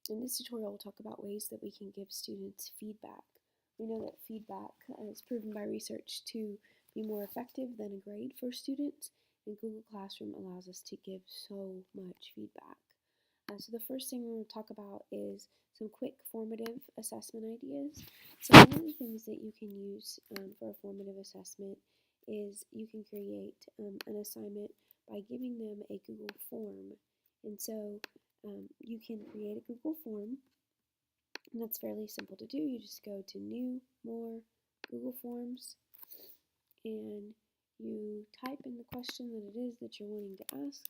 In this tutorial, we'll talk about ways that we can give students feedback. We know that feedback is proven by research to be more effective than a grade for students, and Google Classroom allows us to give so much feedback. So the first thing we're going to talk about is some quick formative assessment ideas. So one of the things that you can use for a formative assessment is you can create an assignment by giving them a Google form. And so you can create a Google form, and that's fairly simple to do. You just go to New, More, Google Forms, and you type in the question that it is that you're wanting to ask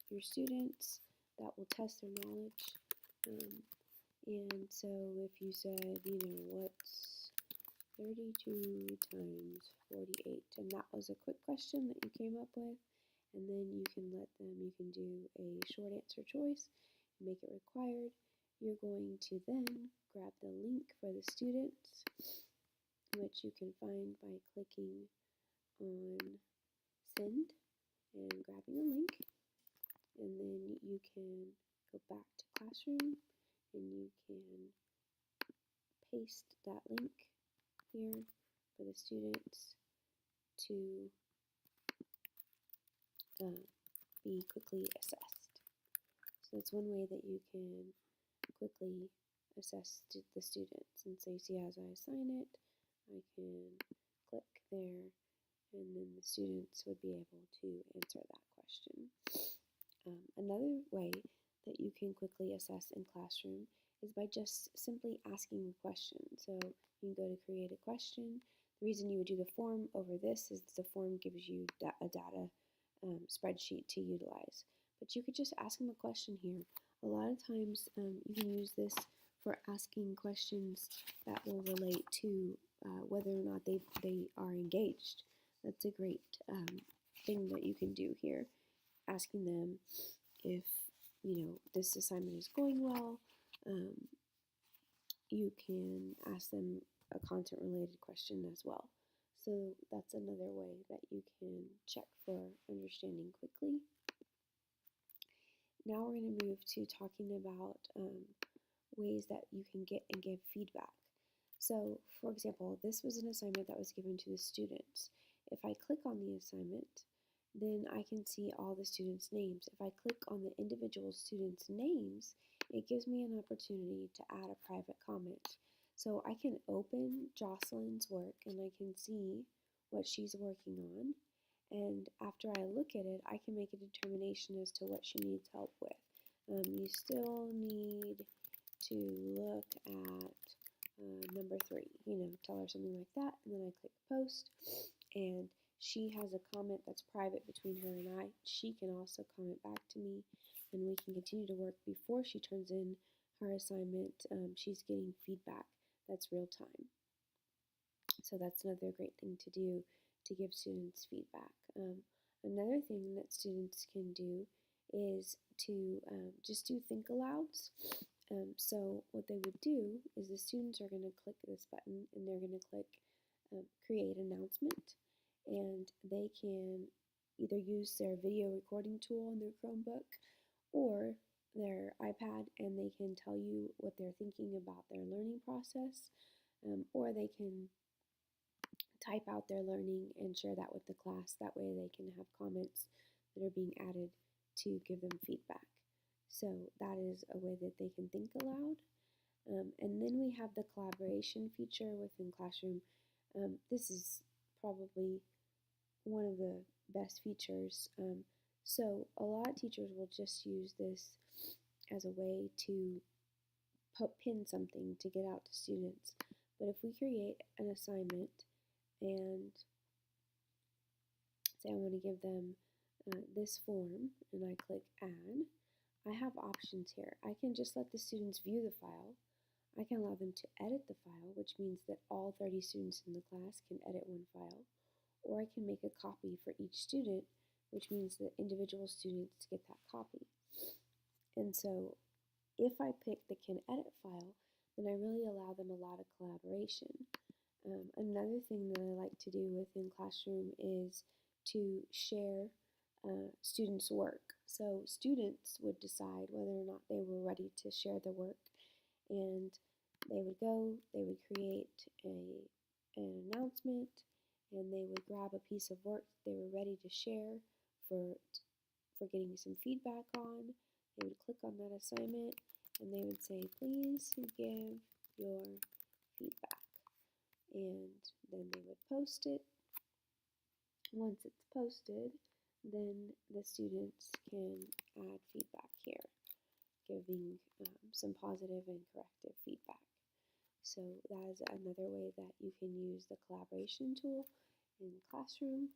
your students. That will test their knowledge. And so if you said, what's 32 times 48, and that was a quick question that you came up with, and then you can do a short answer choice and make it required. You're going to then grab the link for the students, which you can find by clicking on send and grabbing a link, and then you can go back to Classroom and you can paste that link here for the students to be quickly assessed. So that's one way that you can quickly assess the students. And so you see, as I assign it, I can click there, and then the students would be able to answer that question. Another way that you can quickly assess in Classroom is by just simply asking a question. So you can go to create a question. The reason you would do the form over this is the form gives you a data spreadsheet to utilize. But you could just ask them a question here. A lot of times you can use this for asking questions that will relate to whether or not they are engaged. That's a great thing that you can do here, asking them if this assignment is going well. You can ask them a content related question as well. So that's another way that you can check for understanding quickly. Now we're going to move to talking about ways that you can get and give feedback. So for example, this was an assignment that was given to the students. If I click on the assignment, then I can see all the students' names. If I click on the individual students' names, it gives me an opportunity to add a private comment. So I can open Jocelyn's work and I can see what she's working on. And after I look at it, I can make a determination as to what she needs help with. You still need to look at number 3, tell her something like that, and then I click post, and she has a comment that's private between her and I. She can also comment back to me, and we can continue to work before she turns in her assignment. She's getting feedback that's real time. So that's another great thing to do to give students feedback. Another thing that students can do is to just do think alouds. So what they would do is the students are going to click this button and they're going to click create announcement, and they can either use their video recording tool in their Chromebook or their iPad, and they can tell you what they're thinking about their learning process, or they can type out their learning and share that with the class. That way they can have comments that are being added to give them feedback. So that is a way that they can think aloud. And then we have the collaboration feature within Classroom. This is probably one of the best features. So a lot of teachers will just use this as a way to pin something to get out to students. But if we create an assignment and say I want to give them this form and I click add, I have options here. I can just let the students view the file. I can allow them to edit the file, which means that all 30 students in the class can edit one file. Or I can make a copy for each student, which means that individual students get that copy. And so if I pick the can edit file, then I really allow them a lot of collaboration. Another thing that I like to do within Classroom is to share students' work. So students would decide whether or not they were ready to share the work, and they would create an announcement, and they would grab a piece of work they were ready to share for getting some feedback on. They would click on that assignment, and they would say, please give your feedback. And then they would post it. Once it's posted, then the students can add feedback here, giving some positive and corrective feedback. So that is another way that you can use the collaboration tool in the classroom.